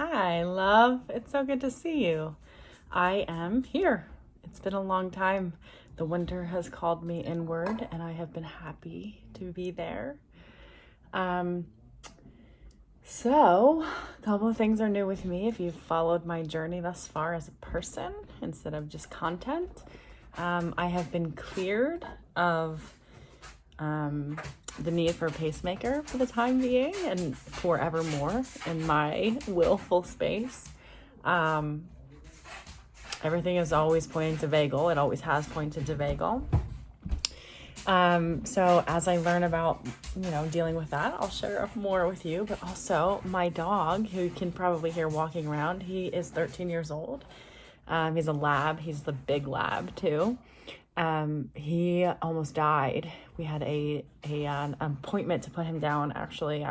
Hi, love. It's so good to see you. I am here. It's been a long time. The winter has called me inward, and I have been happy to be there. So, a couple of things are new with me if you've followed my journey thus far as a person instead of just content. I have been cleared of the need for a pacemaker for the time being and forevermore in my willful space. Everything is always pointing to vagal. It always has pointed to vagal. So as I learn about, dealing with that, I'll share more with you. But also my dog, who you can probably hear walking around, he is 13 years old. He's a lab. He's the big lab too. He almost died. We had an appointment to put him down. Actually,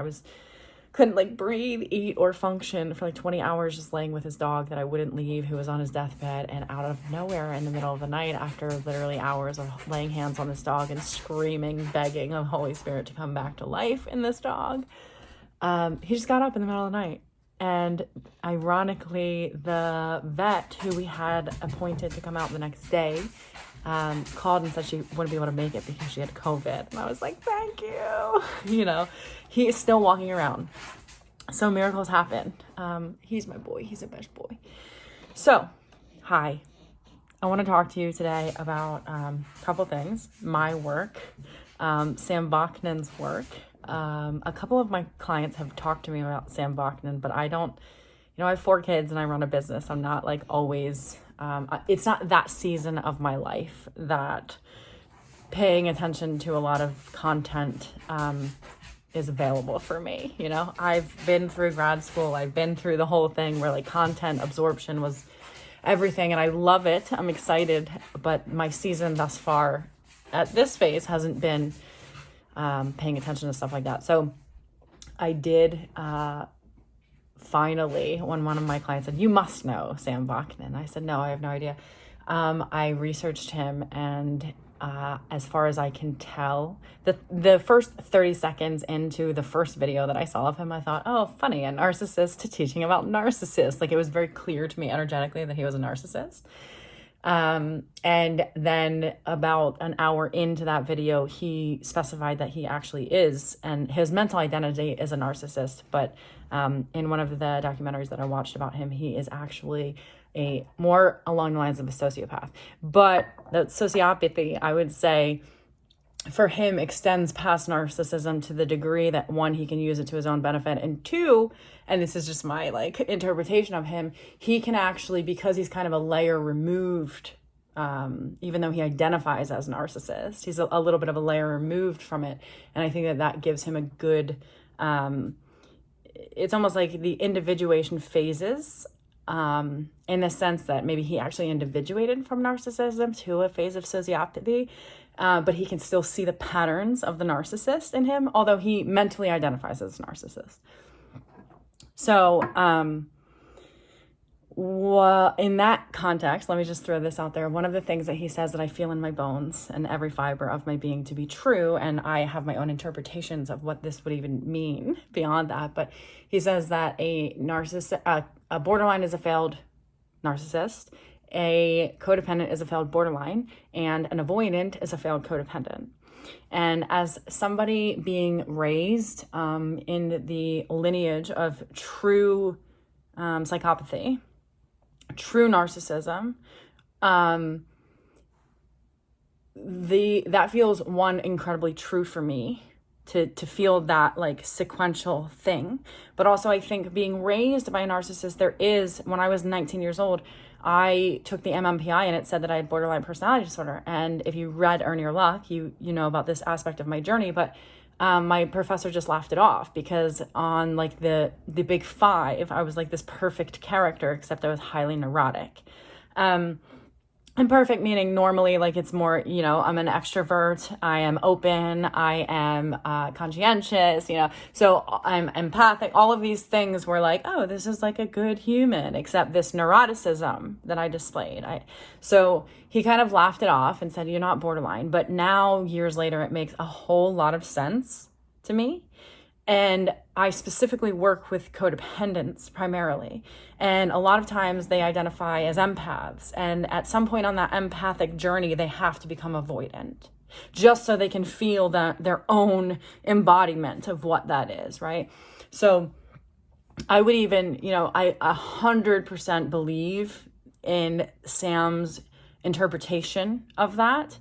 couldn't breathe, eat, or function for 20 hours just laying with his dog that I wouldn't leave, who was on his deathbed. And out of nowhere in the middle of the night, after literally hours of laying hands on this dog and screaming, begging of Holy Spirit to come back to life in this dog, he just got up in the middle of the night. And ironically, the vet who we had appointed to come out the next day called and said she wouldn't be able to make it because she had COVID. And I was like, thank you. He is still walking around. So miracles happen. He's my boy. He's a best boy. So, hi. I want to talk to you today about a couple things. My work, Sam Bachman's work. A couple of my clients have talked to me about Sam Bachman, but I don't, I have 4 kids and I run a business. I'm not always, it's not that season of my life that paying attention to a lot of content is available for me. I've been through grad school. I've been through the whole thing where content absorption was everything, and I love it. I'm excited, but my season thus far at this phase hasn't been paying attention to stuff like that. So I did finally, when one of my clients said, you must know Sam Bachman. I said, no, I have no idea. I researched him, and as far as I can tell, the first 30 seconds into the first video that I saw of him, I thought, oh, funny, a narcissist teaching about narcissists. It was very clear to me energetically that he was a narcissist. And then about an hour into that video, he specified that he actually is, and his mental identity is a narcissist. But in one of the documentaries that I watched about him, he is actually a more along the lines of a sociopath. But the sociopathy, I would say, for him extends past narcissism to the degree that 1, he can use it to his own benefit, and 2, and this is just my interpretation of him, he can actually, because he's kind of a layer removed, even though he identifies as a narcissist, he's a little bit of a layer removed from it. And I think that gives him a good, it's almost like the individuation phases, in the sense that maybe he actually individuated from narcissism to a phase of sociopathy, but he can still see the patterns of the narcissist in him, although he mentally identifies as a narcissist. So, in that context, let me just throw this out there. One of the things that he says that I feel in my bones and every fiber of my being to be true, and I have my own interpretations of what this would even mean beyond that, but he says that a narcissist, a borderline is a failed narcissist, a codependent is a failed borderline, and an avoidant is a failed codependent. And as somebody being raised in the lineage of true psychopathy, true narcissism, that feels incredibly true for me to feel that sequential thing. But also I think being raised by a narcissist, when I was 19 years old, I took the MMPI and it said that I had borderline personality disorder. And if you read Earn Your Luck, you know about this aspect of my journey, but my professor just laughed it off because on the big 5, I was this perfect character, except I was highly neurotic. And perfect meaning normally it's more, I'm an extrovert, I am open, I am conscientious, so I'm empathic. All of these things were oh, this is a good human, except this neuroticism that I displayed. So he kind of laughed it off and said, you're not borderline. But now, years later, it makes a whole lot of sense to me. And I specifically work with codependents primarily. And a lot of times they identify as empaths. And at some point on that empathic journey, they have to become avoidant just so they can feel their own embodiment of what that is, right? So I would even, I 100% believe in Sam's interpretation of that.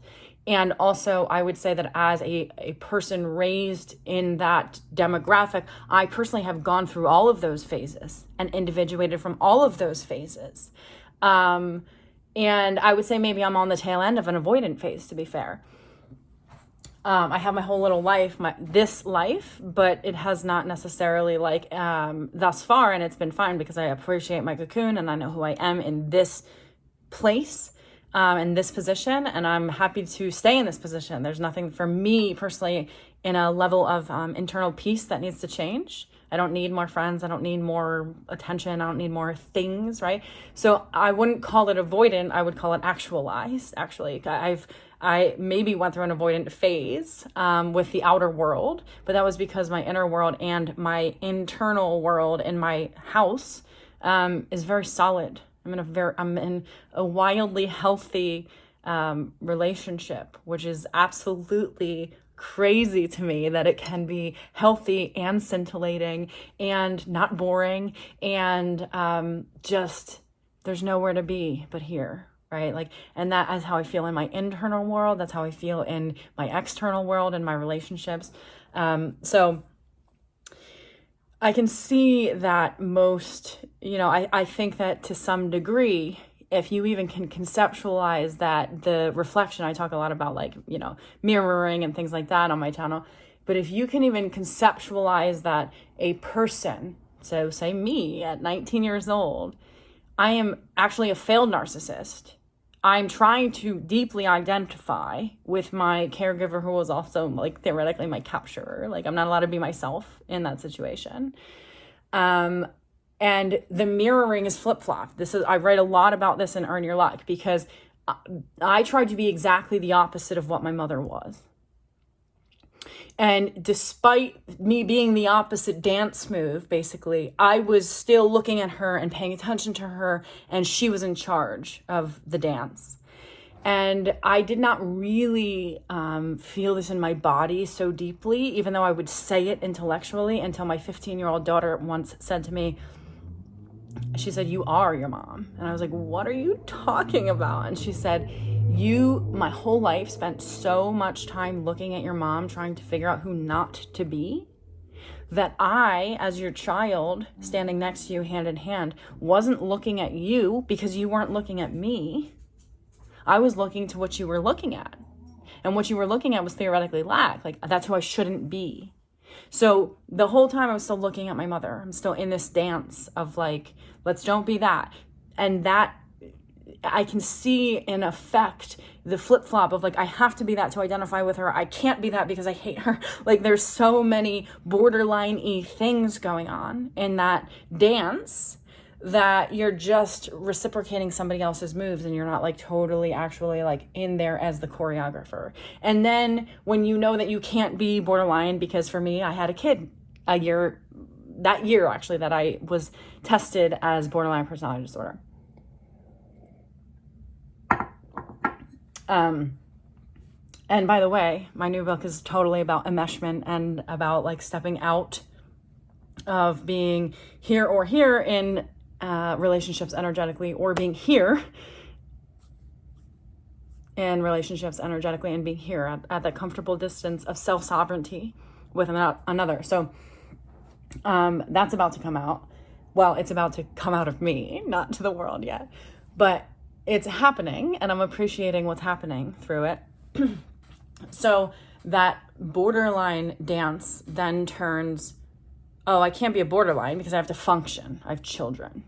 And also, I would say that as a person raised in that demographic, I personally have gone through all of those phases and individuated from all of those phases. And I would say maybe I'm on the tail end of an avoidant phase, to be fair. I have my whole little life, this life, but it has not necessarily thus far, and it's been fine because I appreciate my cocoon and I know who I am in this place. In this position, and I'm happy to stay in this position. There's nothing for me personally in a level of internal peace that needs to change. I don't need more friends. I don't need more attention. I don't need more things, right? So I wouldn't call it avoidant. I would call it actualized, actually. I maybe went through an avoidant phase with the outer world, but that was because my inner world and my internal world in my house is very solid. I'm in a wildly healthy relationship, which is absolutely crazy to me that it can be healthy and scintillating and not boring and just there's nowhere to be but here, right? And that is how I feel in my internal world. That's how I feel in my external world and my relationships. So I can see that most, I think that to some degree, if you even can conceptualize that the reflection, I talk a lot about mirroring and things like that on my channel. But if you can even conceptualize that a person, so say me at 19 years old, I am actually a failed narcissist. I'm trying to deeply identify with my caregiver who was also theoretically my capturer. I'm not allowed to be myself in that situation. And the mirroring is flip-flop. I write a lot about this in Earn Your Luck because I tried to be exactly the opposite of what my mother was. And despite me being the opposite dance move, basically, I was still looking at her and paying attention to her, and she was in charge of the dance. And I did not really feel this in my body so deeply, even though I would say it intellectually, until my 15-year-old daughter once said to me, she said, "You are your mom." And I was like, "What are you talking about?" And she said, "You, my whole life, spent so much time looking at your mom, trying to figure out who not to be, that I, as your child, standing next to you hand in hand, wasn't looking at you because you weren't looking at me. I was looking to what you were looking at. And what you were looking at was theoretically lack. That's who I shouldn't be." So the whole time I was still looking at my mother. I'm still in this dance of let's don't be that. And that I can see in effect the flip-flop of I have to be that to identify with her. I can't be that because I hate her. There's so many borderline-y things going on in that dance that you're just reciprocating somebody else's moves and you're not totally actually in there as the choreographer. And then when you know that you can't be borderline, because for me, I had a kid that year actually that I was tested as borderline personality disorder. And by the way, my new book is totally about enmeshment and about stepping out of being here or here in relationships energetically, or being here in relationships energetically and being here at that comfortable distance of self-sovereignty with another. So that's about to come out. Well, it's about to come out of me, not to the world yet, but it's happening and I'm appreciating what's happening through it. So that borderline dance then turns, oh, I can't be a borderline because I have to function. I have children.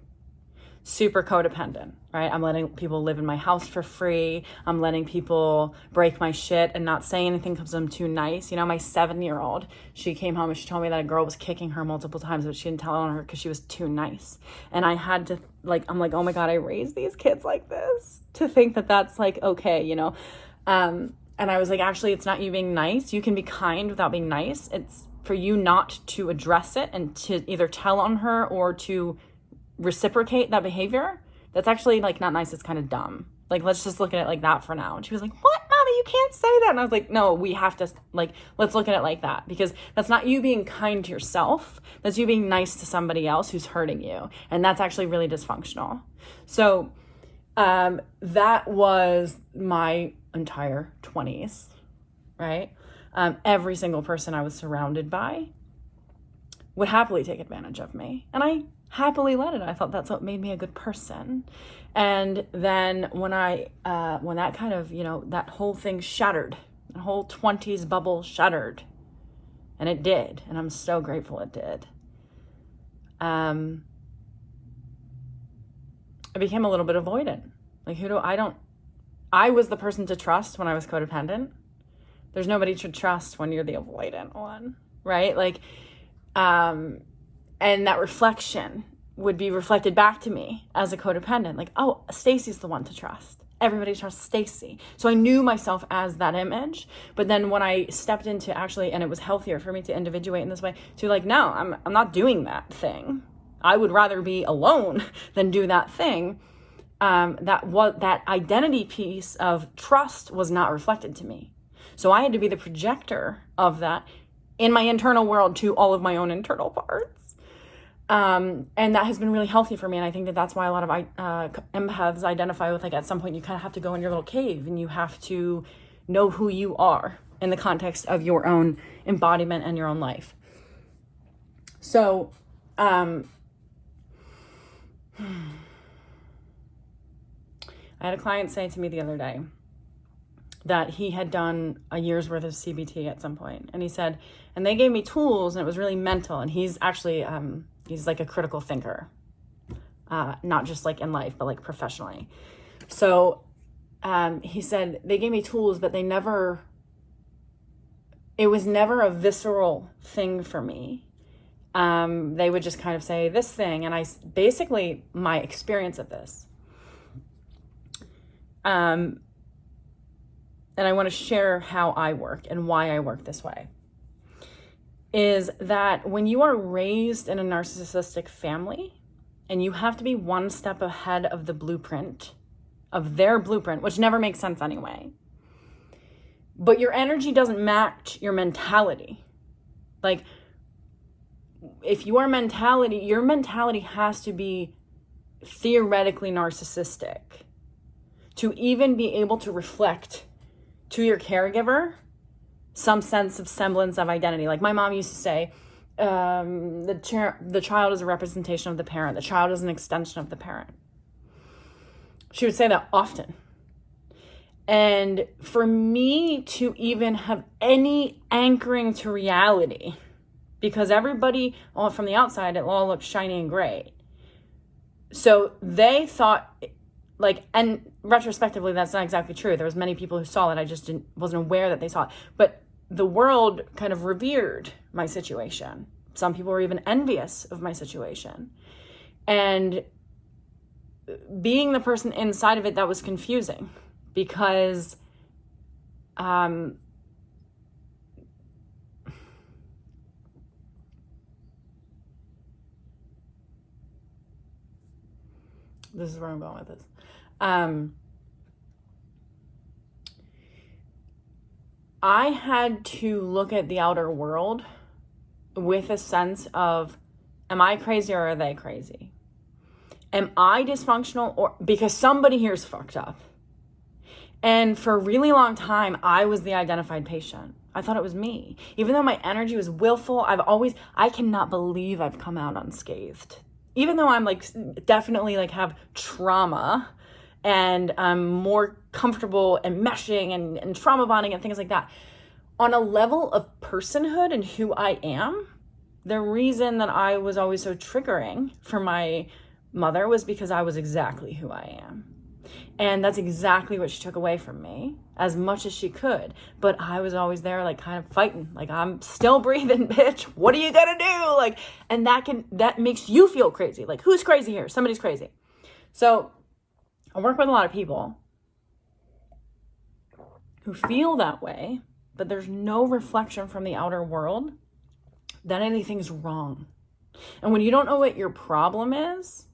Super codependent, right? I'm letting people live in my house for free. I'm letting people break my shit and not say anything because I'm too nice. My 7-year-old, she came home and she told me that a girl was kicking her multiple times, but she didn't tell on her because she was too nice. And I had to I'm oh my God, I raised these kids like this to think that that's okay, and I was actually, it's not you being nice. You can be kind without being nice. for you not to address it and to either tell on her or to reciprocate that behavior, that's actually like not nice. It's kind of dumb. Like, let's just look at it like that for now. And she was like, what, Mommy, you can't say that. And I was like, no, we have to, like, let's look at it like that, because that's not you being kind to yourself. That's you being nice to somebody else who's hurting you. And that's actually really dysfunctional. So that was my entire 20s, right? Every single person I was surrounded by would happily take advantage of me. And I happily let it. I thought that's what made me a good person. And then when that kind of, that whole thing shattered, the whole 20s bubble shattered, and it did. And I'm so grateful it did. I became a little bit avoidant. Like, I was the person to trust when I was codependent. There's nobody to trust when you're the avoidant one, right? Like, and that reflection would be reflected back to me as a codependent. Like, oh, Stacy's the one to trust. Everybody trusts Stacy. So I knew myself as that image. But then when I stepped into actually, and it was healthier for me to individuate in this way, to like, no, I'm not doing that thing. I would rather be alone than do that thing. That identity piece of trust was not reflected to me. So I had to be the projector of that in my internal world to all of my own internal parts. And that has been really healthy for me. And I think that that's why a lot of empaths identify with, like, at some point you kind of have to go in your little cave and you have to know who you are in the context of your own embodiment and your own life. So, I had a client say to me the other day that he had done a year's worth of CBT at some point. And he said, and they gave me tools, and it was really mental. And he's actually, he's like a critical thinker, not just like in life, but like professionally. So he said, they gave me tools, but it was never a visceral thing for me. They would just kind of say this thing. And basically my experience of this, and I want to share how I work and why I work this way, is that when you are raised in a narcissistic family and you have to be one step ahead of the blueprint, of their blueprint, which never makes sense anyway, but your energy doesn't match your mentality. Like, if your mentality has to be theoretically narcissistic to even be able to reflect to your caregiver some sense of semblance of identity. Like my mom used to say, the child is a representation of the parent. The child is an extension of the parent. She would say that often. And for me to even have any anchoring to reality, because everybody from the outside, it all looks shiny and great. So they thought, like, and retrospectively, that's not exactly true. There was many people who saw it. I just wasn't aware that they saw it. But the world kind of revered my situation. Some people were even envious of my situation. And being the person inside of it, that was confusing, because this is where I'm going with this. I had to look at the outer world with a sense of, am I crazy or are they crazy? Am I dysfunctional, or because somebody here is fucked up? And for a really long time, I was the identified patient. I thought it was me. Even though my energy was willful, I cannot believe I've come out unscathed. Even though I'm like definitely like have trauma and I'm more comfortable and meshing and trauma bonding and things like that. On a level of personhood and who I am, the reason that I was always so triggering for my mother was because I was exactly who I am. And that's exactly what she took away from me, as much as she could. But I was always there, like, kind of fighting. Like, I'm still breathing, bitch. What are you gonna do? Like, and that makes you feel crazy. Like, who's crazy here? Somebody's crazy. So I work with a lot of people who feel that way, but there's no reflection from the outer world then anything's wrong. And when you don't know what your problem is,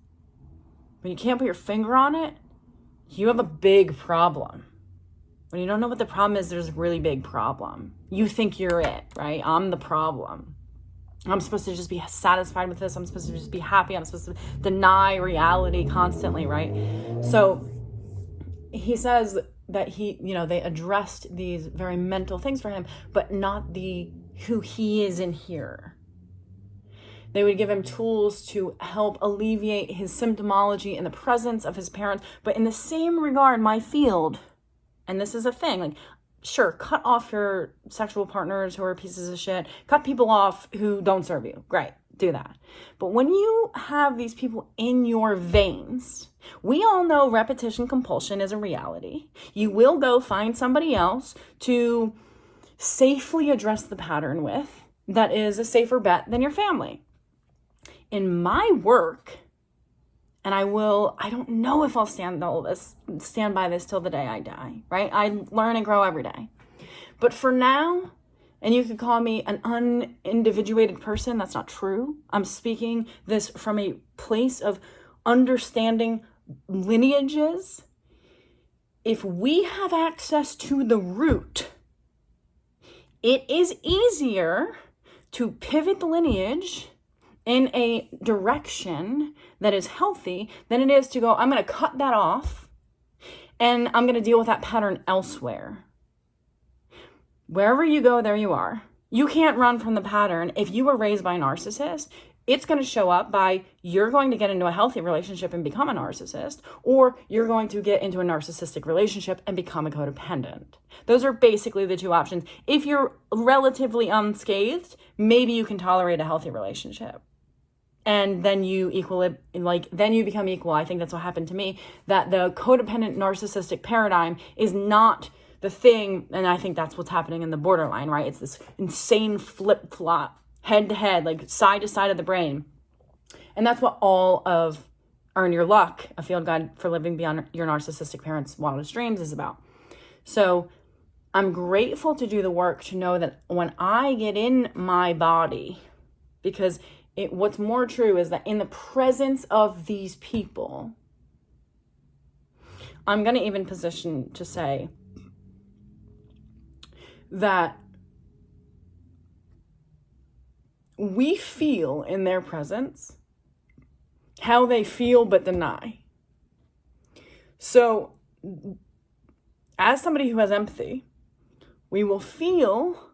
when you can't put your finger on it, you have a big problem. When you don't know what the problem is, there's a really big problem. You think you're it, right? I'm the problem. I'm supposed to just be satisfied with this. I'm supposed to just be happy. I'm supposed to deny reality constantly, right? So he says that they addressed these very mental things for him, but not who he is in here. They would give him tools to help alleviate his symptomology in the presence of his parents. But in the same regard, my field, and this is a thing, like, sure, cut off your sexual partners who are pieces of shit. Cut people off who don't serve you. Great, do that. But when you have these people in your veins, we all know repetition compulsion is a reality. You will go find somebody else to safely address the pattern with that is a safer bet than your family. In my work, and I don't know if I'll stand by this till the day I die, right? I learn and grow every day. But for now, and you could call me an unindividuated person, that's not true. I'm speaking this from a place of understanding lineages. If we have access to the root, it is easier to pivot the lineage in a direction that is healthy than it is to go, I'm going to cut that off and I'm going to deal with that pattern elsewhere. Wherever you go, there you are. You can't run from the pattern. If you were raised by a narcissist, it's going to show up by you're going to get into a healthy relationship and become a narcissist, or you're going to get into a narcissistic relationship and become a codependent. Those are basically the two options. If you're relatively unscathed, maybe you can tolerate a healthy relationship. And then you then you become equal. I think that's what happened to me, that the codependent narcissistic paradigm is not the thing. And I think that's what's happening in the borderline, right? It's this insane flip-flop, head to head, like side to side of the brain. And that's what all of Earn Your Luck, a field guide for living beyond your narcissistic parents' wildest dreams, is about. So I'm grateful to do the work to know that when I get in my body, because what's more true is that in the presence of these people, I'm going to even position to say that we feel in their presence how they feel but deny. So as somebody who has empathy, we will feel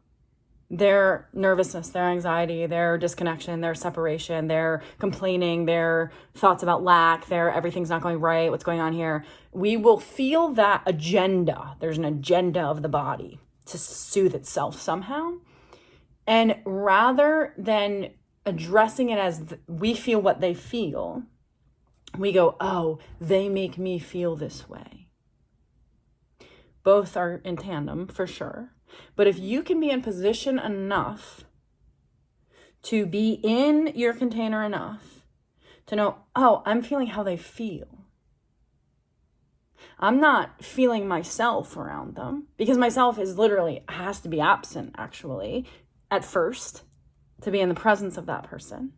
their nervousness, their anxiety, their disconnection, their separation, their complaining, their thoughts about lack, their everything's not going right, what's going on here. We will feel that agenda. There's an agenda of the body to soothe itself somehow. And rather than addressing it as we feel what they feel, we go, oh, they make me feel this way. Both are in tandem for sure. But if you can be in position enough to be in your container enough to know, oh, I'm feeling how they feel. I'm not feeling myself around them, because myself has to be absent actually at first to be in the presence of that person,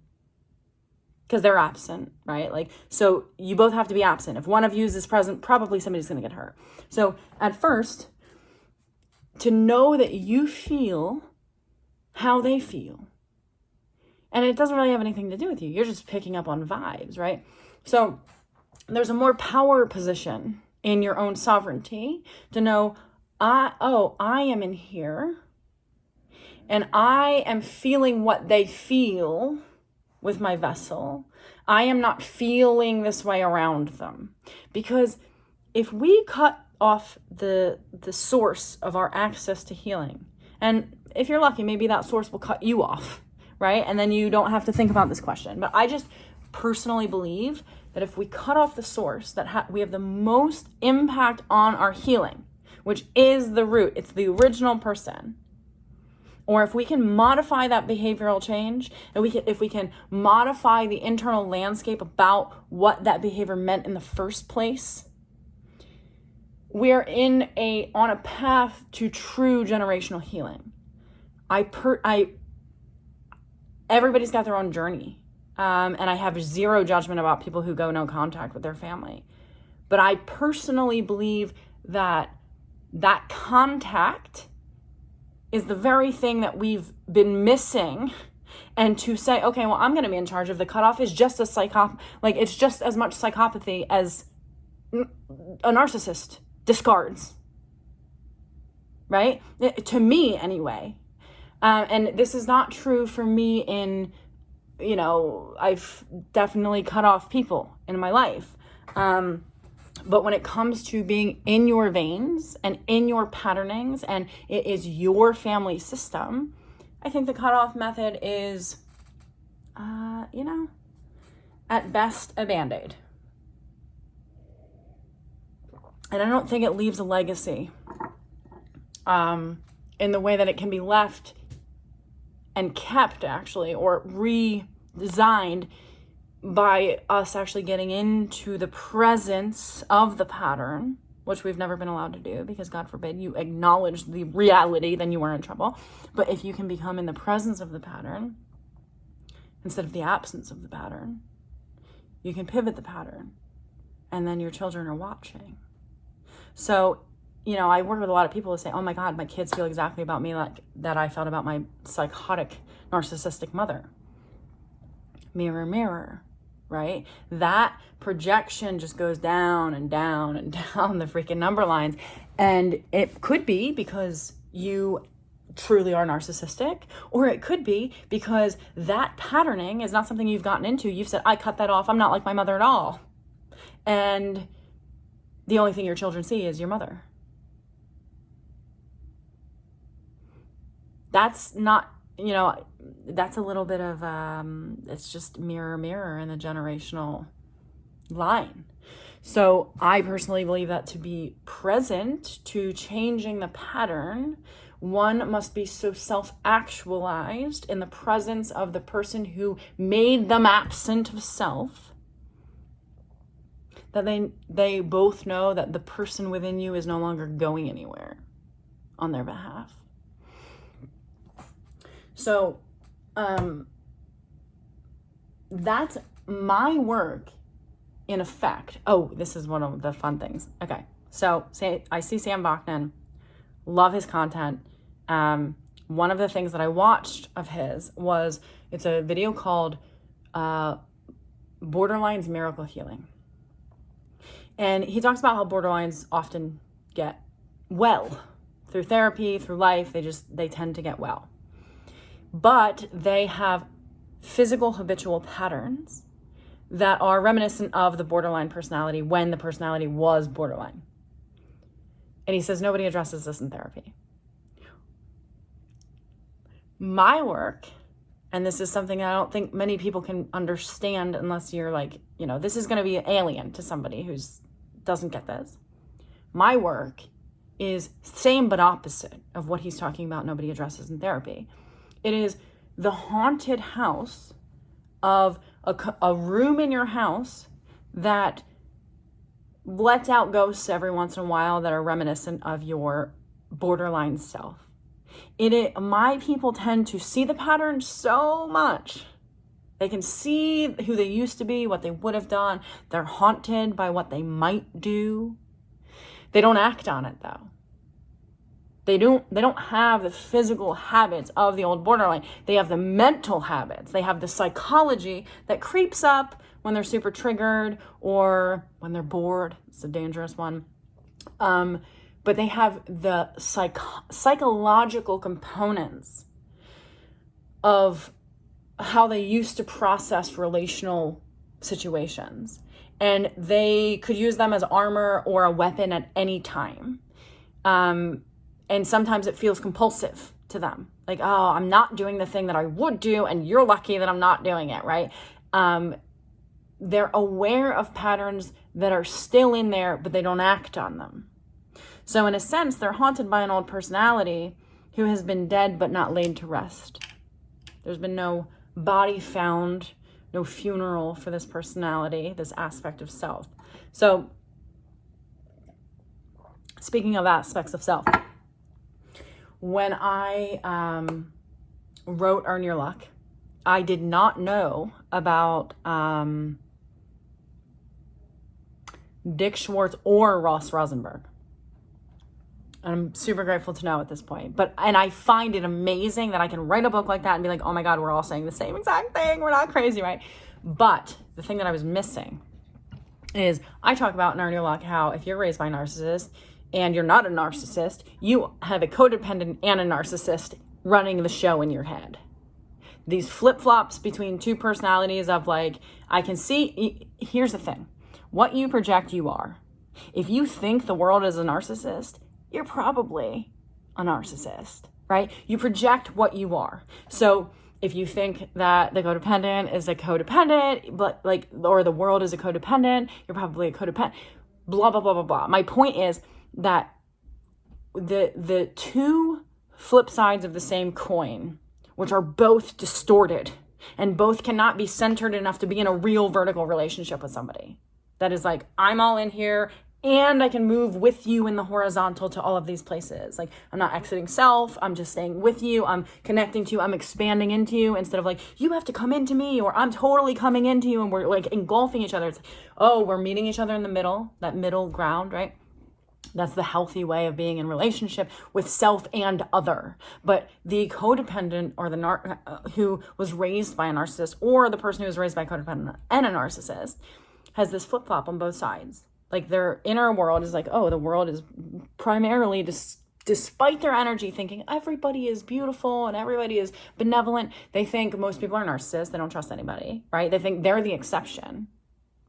because they're absent, right? Like, so you both have to be absent. If one of you is present, probably somebody's going to get hurt. So at first, to know that you feel how they feel. And it doesn't really have anything to do with you. You're just picking up on vibes, right? So there's a more power position in your own sovereignty to know, I am in here and I am feeling what they feel with my vessel. I am not feeling this way around them. Because if we cut off the source of our access to healing, and if you're lucky, maybe that source will cut you off, right? And then you don't have to think about this question. But I just personally believe that if we cut off the source, that we have the most impact on our healing, which is the root. It's the original person. Or if we can modify that behavioral change, and if we can modify the internal landscape about what that behavior meant in the first place, we're on a path to true generational healing. everybody's got their own journey. And I have zero judgment about people who go no contact with their family. But I personally believe that that contact is the very thing that we've been missing. And to say, okay, well, I'm going to be in charge of the cutoff is just as it's just as much psychopathy as a narcissist discards. Right? To me, anyway. And this is not true for me in, I've definitely cut off people in my life. But when it comes to being in your veins and in your patternings, and it is your family system, I think the cutoff method is, at best a Band-Aid. And I don't think it leaves a legacy in the way that it can be left and kept, actually, or redesigned by us actually getting into the presence of the pattern, which we've never been allowed to do because, God forbid, you acknowledge the reality, then you are in trouble. But if you can become in the presence of the pattern instead of the absence of the pattern, you can pivot the pattern, and then your children are watching. So, I work with a lot of people who say, oh my God, my kids feel exactly about me like that I felt about my psychotic, narcissistic mother. Mirror, mirror, right? That projection just goes down and down and down the freaking number lines. And it could be because you truly are narcissistic, or it could be because that patterning is not something you've gotten into. You've said, I cut that off. I'm not like my mother at all. And the only thing your children see is your mother. That's not, that's a little bit of, it's just mirror, mirror in the generational line. So I personally believe that to be present to changing the pattern, one must be so self-actualized in the presence of the person who made them absent of self, that they both know that the person within you is no longer going anywhere on their behalf. So that's my work in effect. Oh, this is one of the fun things. Okay, so I see Sam Bachman, love his content. One of the things that I watched of his was, it's a video called Borderline's Miracle Healing. And he talks about how borderlines often get well through therapy, through life. They tend to get well. But they have physical habitual patterns that are reminiscent of the borderline personality when the personality was borderline. And he says nobody addresses this in therapy. My work, and this is something I don't think many people can understand unless you're like, this is going to be alien to somebody who doesn't get this. My work is same but opposite of what he's talking about nobody addresses in therapy. It is the haunted house of a room in your house that lets out ghosts every once in a while that are reminiscent of your borderline self. My people tend to see the pattern so much. They can see who they used to be, what they would have done. They're haunted by what they might do. They don't act on it, though. They don't have the physical habits of the old borderline. They have the mental habits. They have the psychology that creeps up when they're super triggered or when they're bored. It's a dangerous one. But they have the psychological components of how they used to process relational situations. And they could use them as armor or a weapon at any time. And sometimes it feels compulsive to them. Like, oh, I'm not doing the thing that I would do, and you're lucky that I'm not doing it, right? They're aware of patterns that are still in there, but they don't act on them. So in a sense, they're haunted by an old personality who has been dead but not laid to rest. There's been no body found, no funeral for this personality, this aspect of self. So speaking of aspects of self, when I wrote Earn Your Luck, I did not know about Dick Schwartz or Ross Rosenberg. I'm super grateful to know at this point. And I find it amazing that I can write a book like that and be like, oh my God, we're all saying the same exact thing. We're not crazy, right? But the thing that I was missing is I talk about in Earn Your Luck how if you're raised by a narcissist and you're not a narcissist, you have a codependent and a narcissist running the show in your head. These flip-flops between two personalities of like, I can see, here's the thing. What you project, you are. If you think the world is a narcissist, you're probably a narcissist, right? You project what you are. So if you think that the codependent is a codependent, but like, or the world is a codependent, you're probably a codependent, blah, blah, blah, blah, blah. My point is that the two flip sides of the same coin, which are both distorted and both cannot be centered enough to be in a real vertical relationship with somebody. That is like, I'm all in here and I can move with you in the horizontal to all of these places. Like, I'm not exiting self. I'm just staying with you. I'm connecting to you. I'm expanding into you instead of like, you have to come into me, or I'm totally coming into you. And we're like engulfing each other. It's like, oh, we're meeting each other in the middle, that middle ground, right? That's the healthy way of being in relationship with self and other. But the codependent or the who was raised by a narcissist, or the person who was raised by a codependent and a narcissist, has this flip-flop on both sides. Like, their inner world is like, oh, the world is primarily, despite their energy, thinking everybody is beautiful and everybody is benevolent. They think most people are narcissists. They don't trust anybody, right? They think they're the exception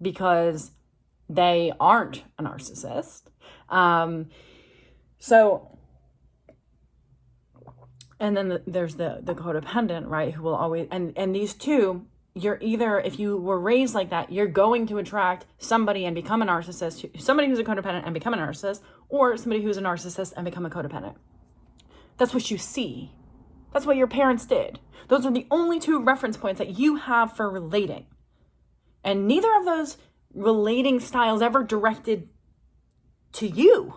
because they aren't a narcissist. And then there's the codependent, right? Who will always, and these two, you're either, if you were raised like that, you're going to attract somebody and become a narcissist, somebody who's a codependent and become a narcissist, or somebody who's a narcissist and become a codependent. That's what you see. That's what your parents did. Those are the only two reference points that you have for relating. And neither of those relating styles ever directed to you.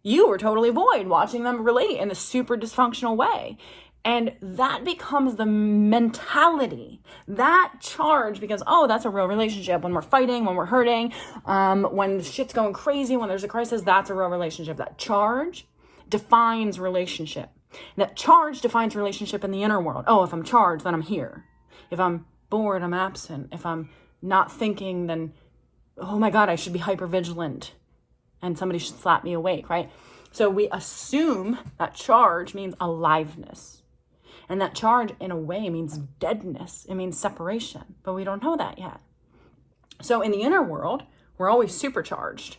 You were totally void watching them relate in a super dysfunctional way. And that becomes the mentality, that charge, because, oh, that's a real relationship. When we're fighting, when we're hurting, when shit's going crazy, when there's a crisis, that's a real relationship. That charge defines relationship. That charge defines relationship in the inner world. Oh, if I'm charged, then I'm here. If I'm bored, I'm absent. If I'm not thinking, then, oh my God, I should be hypervigilant and somebody should slap me awake, right? So we assume that charge means aliveness. And that charge, in a way, means deadness. It means separation. But we don't know that yet. So in the inner world, we're always supercharged.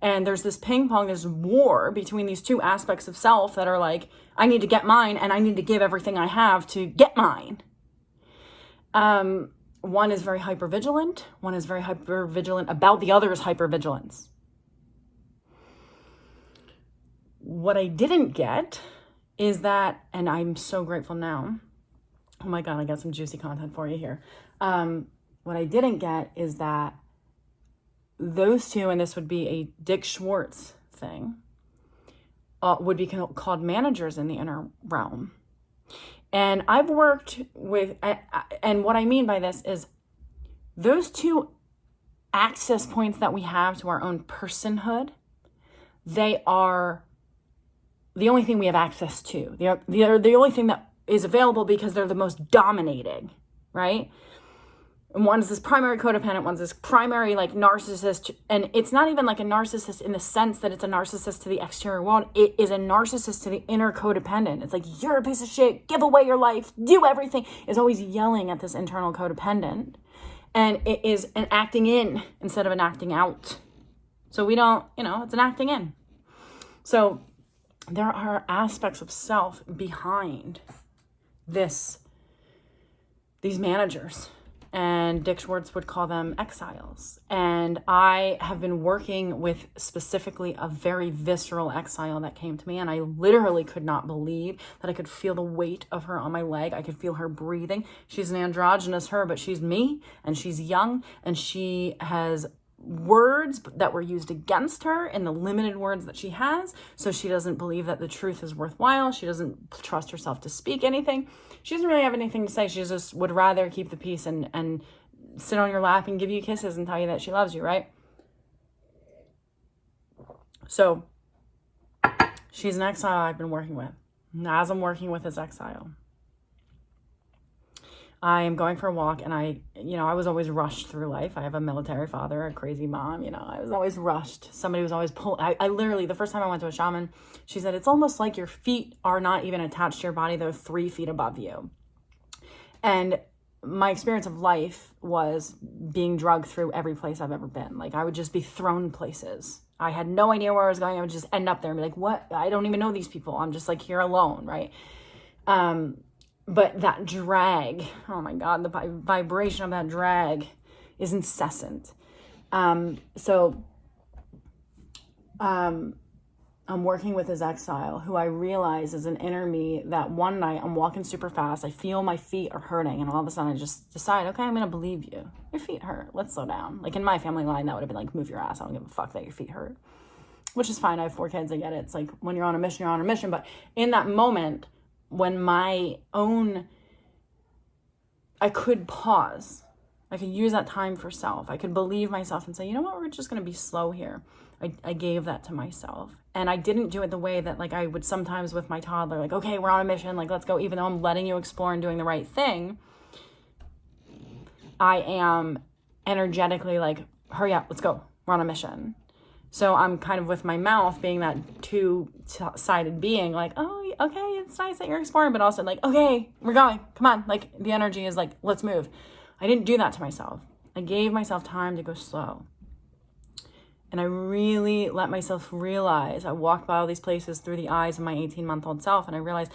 And there's this ping pong, this war between these two aspects of self that are like, I need to get mine and I need to give everything I have to get mine. One is very hypervigilant. One is very hypervigilant about the other's hypervigilance. What I didn't get is that, and I'm so grateful now. Oh my God, I got some juicy content for you here. What I didn't get is that those two, and this would be a Dick Schwartz thing, would be called managers in the inner realm. And I've worked with, and what I mean by this is those two access points that we have to our own personhood, they are the only thing we have access to. They're the only thing that is available because they're the most dominating, right? And one is this primary codependent, one's this primary like narcissist. And it's not even like a narcissist in the sense that it's a narcissist to the exterior world. It is a narcissist to the inner codependent. It's like, you're a piece of shit, give away your life, do everything. It's always yelling at this internal codependent. And it is an acting in instead of an acting out. So we don't, it's an acting in. So there are aspects of self behind these managers, and Dick Schwartz would call them exiles. And I have been working with specifically a very visceral exile that came to me, and I literally could not believe that I could feel the weight of her on my leg. I could feel her breathing. She's an androgynous her, but she's me, and she's young, and she has words that were used against her in the limited words that she has. So she doesn't believe that the truth is worthwhile. She doesn't trust herself to speak anything. She doesn't really have anything to say. She just would rather keep the peace and sit on your lap and give you kisses and tell you that she loves you, right? So she's an exile I've been working with. And as I'm working with this exile, I am going for a walk, and I was always rushed through life. I have a military father, a crazy mom, I was always rushed. Somebody was always pulling. I literally, the first time I went to a shaman, she said, it's almost like your feet are not even attached to your body. They're 3 feet above you. And my experience of life was being drugged through every place I've ever been. Like, I would just be thrown places. I had no idea where I was going. I would just end up there and be like, what? I don't even know these people. I'm just like here alone, right? But that drag, oh my God, the vibration of that drag is incessant. So I'm working with this exile who I realize is an inner me that one night I'm walking super fast. I feel my feet are hurting, and all of a sudden I just decide, okay, I'm going to believe you. Your feet hurt. Let's slow down. Like in my family line, that would have been like, move your ass. I don't give a fuck that your feet hurt, which is fine. I have 4 kids. I get it. It's like when you're on a mission, you're on a mission. But in that moment, when I could pause, I could use that time for self. I could believe myself and say, you know what, we're just going to be slow here. I gave that to myself. And I didn't do it the way that like I would sometimes with my toddler, like, okay, we're on a mission, like, let's go. Even though I'm letting you explore and doing the right thing, I am energetically like, hurry up, let's go. We're on a mission. So I'm kind of with my mouth being that two-sided being, like, oh, okay, it's nice that you're exploring, but also like, okay, we're going, come on. Like the energy is like, let's move. I didn't do that to myself. I gave myself time to go slow. And I really let myself realize, I walked by all these places through the eyes of my 18-month-old self, and I realized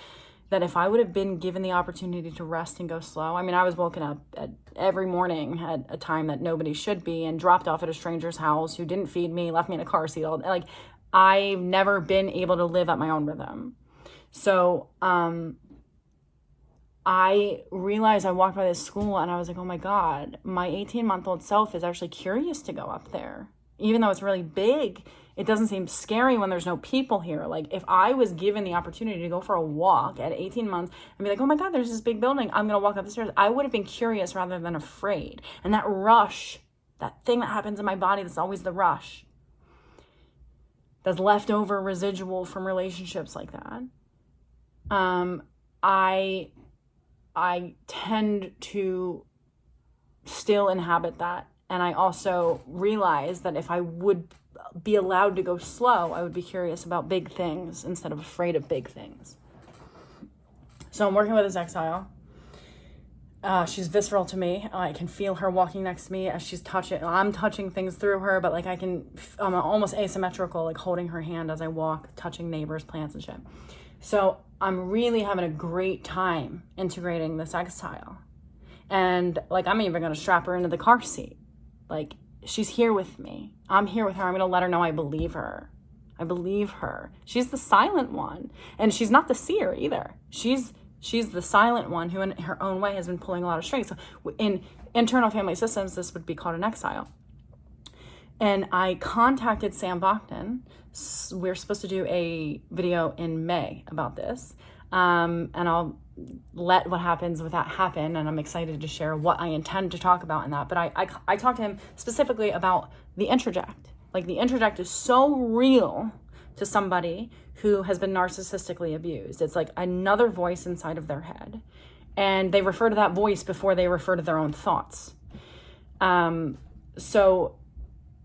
that if I would have been given the opportunity to rest and go slow, I mean, I was woken up every morning at a time that nobody should be and dropped off at a stranger's house who didn't feed me, left me in a car seat. Like, I've never been able to live at my own rhythm. So I realized I walked by this school and I was like, oh my God, my 18-month-old self is actually curious to go up there. Even though it's really big, it doesn't seem scary when there's no people here. Like if I was given the opportunity to go for a walk at 18 months and be like, oh my God, there's this big building, I'm going to walk up the stairs, I would have been curious rather than afraid. And that rush, that thing that happens in my body, that's always the rush, that's leftover residual from relationships like that. I tend to still inhabit that. And I also realize that if I would be allowed to go slow, I would be curious about big things instead of afraid of big things. So I'm working with this exile. She's visceral to me. I can feel her walking next to me as she's touching. I'm touching things through her, but like I'm almost asymmetrical, like holding her hand as I walk, touching neighbors, plants and shit. So I'm really having a great time integrating this exile. And like, I'm even going to strap her into the car seat. Like, she's here with me. I'm here with her. I'm going to let her know I believe her. I believe her. She's the silent one. And she's not the seer either. She's the silent one who in her own way has been pulling a lot of strings. So in internal family systems, this would be called an exile. And I contacted Sam Bachman. We're supposed to do a video in May about this. And I'll let what happens with that happen, and I'm excited to share what I intend to talk about in that. But I talked to him specifically about the introject. Like, the introject is so real to somebody who has been narcissistically abused. It's like another voice inside of their head, and they refer to that voice before they refer to their own thoughts. So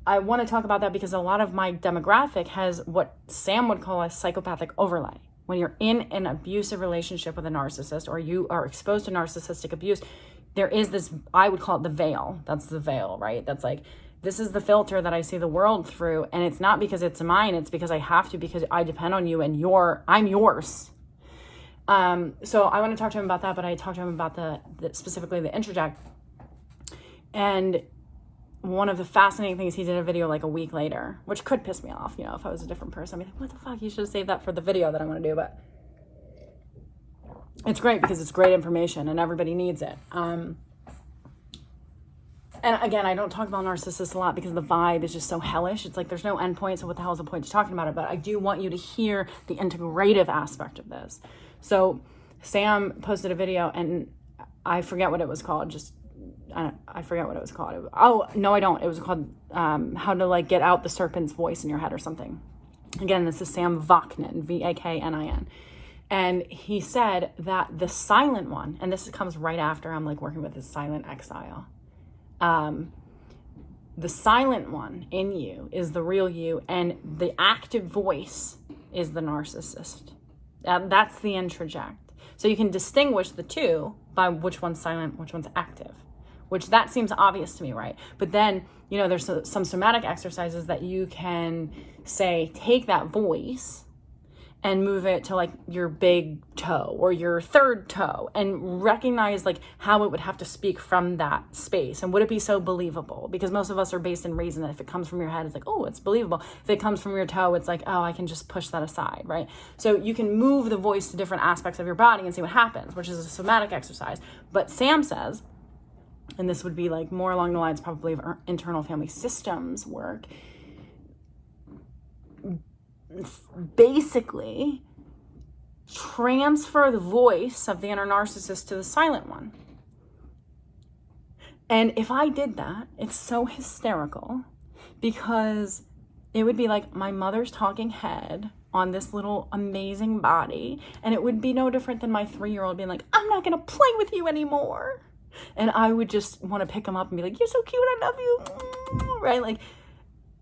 I want to talk about that because a lot of my demographic has what Sam would call a psychopathic overlay. When you're in an abusive relationship with a narcissist, or you are exposed to narcissistic abuse, there is this, I would call it the veil. That's the veil, right? That's like, this is the filter that I see the world through. And it's not because it's mine. It's because I have to, because I depend on you and I'm yours. So I want to talk to him about that, but I talked to him about the specifically the introject. And one of the fascinating things, he did a video like a week later, which could piss me off, if I was a different person. I'd be like, what the fuck? You should have saved that for the video that I'm going to do. But it's great because it's great information and everybody needs it. And again, I don't talk about narcissists a lot because the vibe is just so hellish. It's like there's no end point, so what the hell is the point of talking about it? But I do want you to hear the integrative aspect of this. So Sam posted a video, and I forget what it was called. I forget what it was called. Oh, no, I don't. It was called how to like get out the serpent's voice in your head or something. Again, this is Sam Vaknin, Vaknin. And he said that the silent one, and this comes right after I'm like working with his silent exile. The silent one in you is the real you, and the active voice is the narcissist. That's the introject. So you can distinguish the two by which one's silent, which one's active, which that seems obvious to me, right? But then, you know, there's some somatic exercises that you can say, take that voice and move it to like your big toe or your third toe and recognize like how it would have to speak from that space. And would it be so believable? Because most of us are based in reason that if it comes from your head, it's like, oh, it's believable. If it comes from your toe, it's like, oh, I can just push that aside, right? So you can move the voice to different aspects of your body and see what happens, which is a somatic exercise. But Sam says, and this would be like more along the lines probably of internal family systems work, basically transfer the voice of the inner narcissist to the silent one. And if I did that, it's so hysterical because it would be like my mother's talking head on this little amazing body, and it would be no different than my 3-year-old being like, I'm not gonna play with you anymore. And I would just want to pick him up and be like, you're so cute, I love you, right? Like,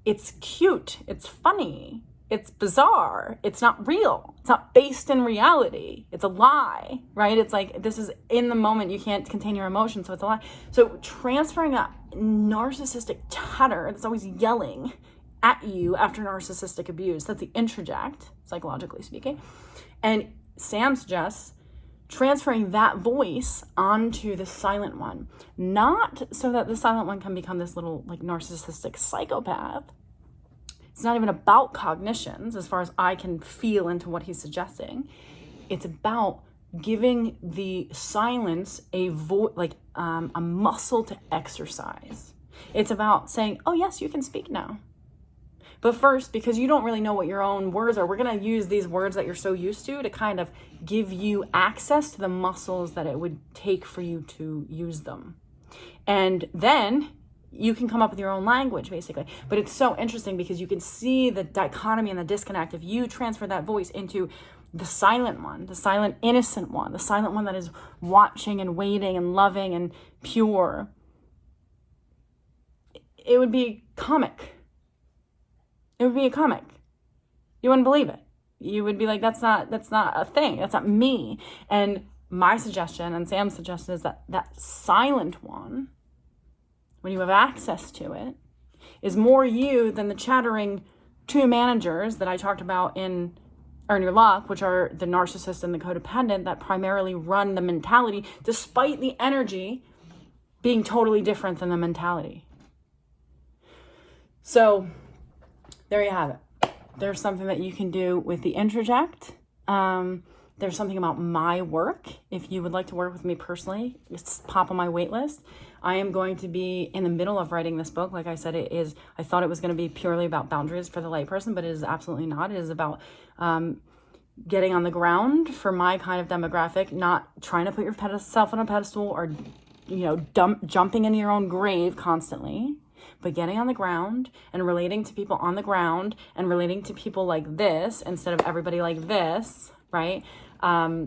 it's cute, it's funny, it's bizarre, it's not real, it's not based in reality, it's a lie, right? It's like, this is in the moment, you can't contain your emotions, so it's a lie. So transferring that narcissistic chatter that's always yelling at you after narcissistic abuse, that's the introject, psychologically speaking. And Sam suggests transferring that voice onto the silent one, not so that the silent one can become this little like narcissistic psychopath. It's not even about cognitions as far as I can feel into what he's suggesting. It's about giving the silence a muscle to exercise. It's about saying, oh yes, you can speak now. But first, because you don't really know what your own words are, we're going to use these words that you're so used to kind of give you access to the muscles that it would take for you to use them. And then you can come up with your own language, basically. But it's so interesting because you can see the dichotomy and the disconnect. If you transfer that voice into the silent one, the silent innocent one, the silent one that is watching and waiting and loving and pure, it would be comic. It would be a comic. You wouldn't believe it. You would be like, that's not a thing. That's not me. And my suggestion and Sam's suggestion is that silent one, when you have access to it, is more you than the chattering two managers that I talked about in Earn Your Luck, which are the narcissist and the codependent that primarily run the mentality, despite the energy being totally different than the mentality. So there you have it. There's something that you can do with the introject. There's something about my work. If you would like to work with me personally, just pop on my wait list. I am going to be in the middle of writing this book. Like I said, I thought it was going to be purely about boundaries for the layperson, but it is absolutely not. It is about getting on the ground for my kind of demographic, not trying to put yourself on a pedestal or, jumping into your own grave constantly, but getting on the ground and relating to people on the ground and relating to people like this instead of everybody like this, right?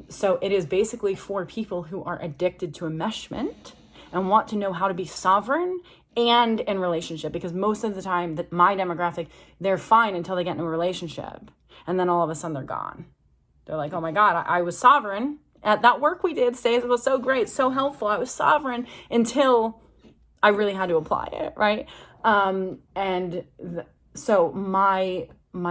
So it is basically for people who are addicted to enmeshment and want to know how to be sovereign and in relationship, because most of the time that my demographic, they're fine until they get in a relationship. And then all of a sudden they're gone. They're like, oh my God, I was sovereign at that work we did, Stace. It was so great, so helpful. I was sovereign until I really had to apply it, right? So my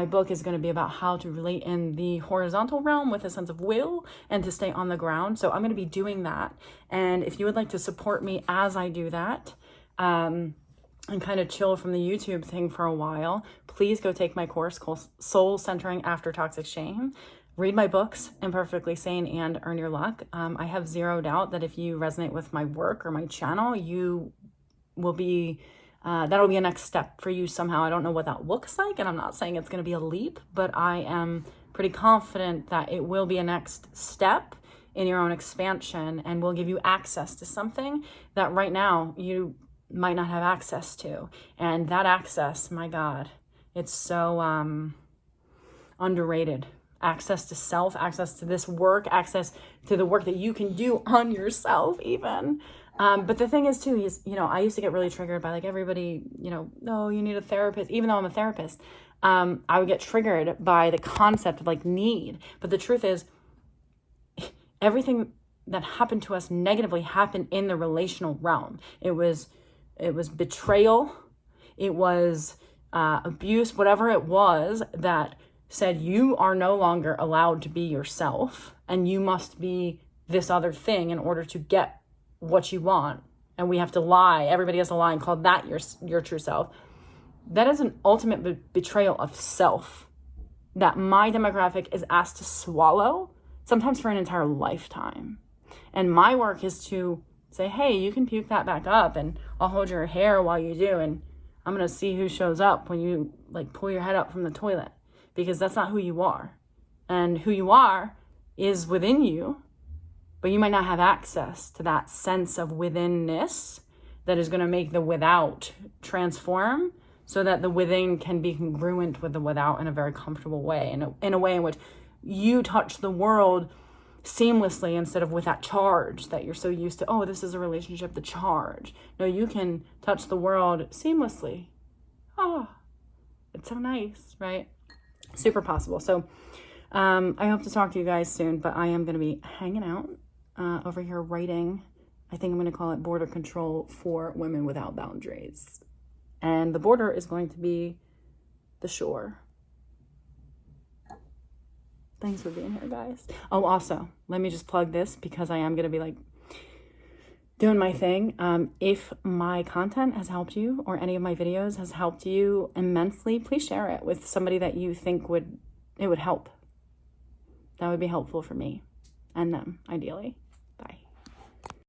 book is going to be about how to relate in the horizontal realm with a sense of will and to stay on the ground. So I'm going to be doing that. And if you would like to support me as I do that, and kind of chill from the YouTube thing for a while, please go take my course called Soul Centering After Toxic Shame. Read my books, Imperfectly Sane and Earn Your Luck. I have zero doubt that if you resonate with my work or my channel, you will be, that'll be a next step for you somehow. I don't know what that looks like, and I'm not saying it's going to be a leap, but I am pretty confident that it will be a next step in your own expansion and will give you access to something that right now you might not have access to. And that access, my God, it's so underrated. Access to self, access to this work, access to the work that you can do on yourself even. But the thing is too, is, you know, I used to get really triggered by like everybody, you know, no, you need a therapist, even though I'm a therapist. I would get triggered by the concept of like need. But the truth is, everything that happened to us negatively happened in the relational realm. It was betrayal. It was abuse, whatever it was that said you are no longer allowed to be yourself and you must be this other thing in order to get what you want. And we have to lie. Everybody has a lie and call that your true self. That is an ultimate betrayal of self that my demographic is asked to swallow, sometimes for an entire lifetime. And my work is to say, hey, you can puke that back up and I'll hold your hair while you do. And I'm going to see who shows up when you like pull your head up from the toilet, because that's not who you are. And who you are is within you, but you might not have access to that sense of withinness that is going to make the without transform so that the within can be congruent with the without in a very comfortable way, in a way in which you touch the world seamlessly instead of with that charge that you're so used to. Oh, this is a relationship, the charge. No, you can touch the world seamlessly. Oh, it's so nice, right? Super possible. So I hope to talk to you guys soon, but I am going to be hanging out over here writing. I think I'm going to call it Border Control for Women Without Boundaries. And the border is going to be the shore. Thanks for being here, guys. Oh, also, let me just plug this because I am going to be like doing my thing. If my content has helped you or any of my videos has helped you immensely, please share it with somebody that you think it would help. That would be helpful for me and them, ideally.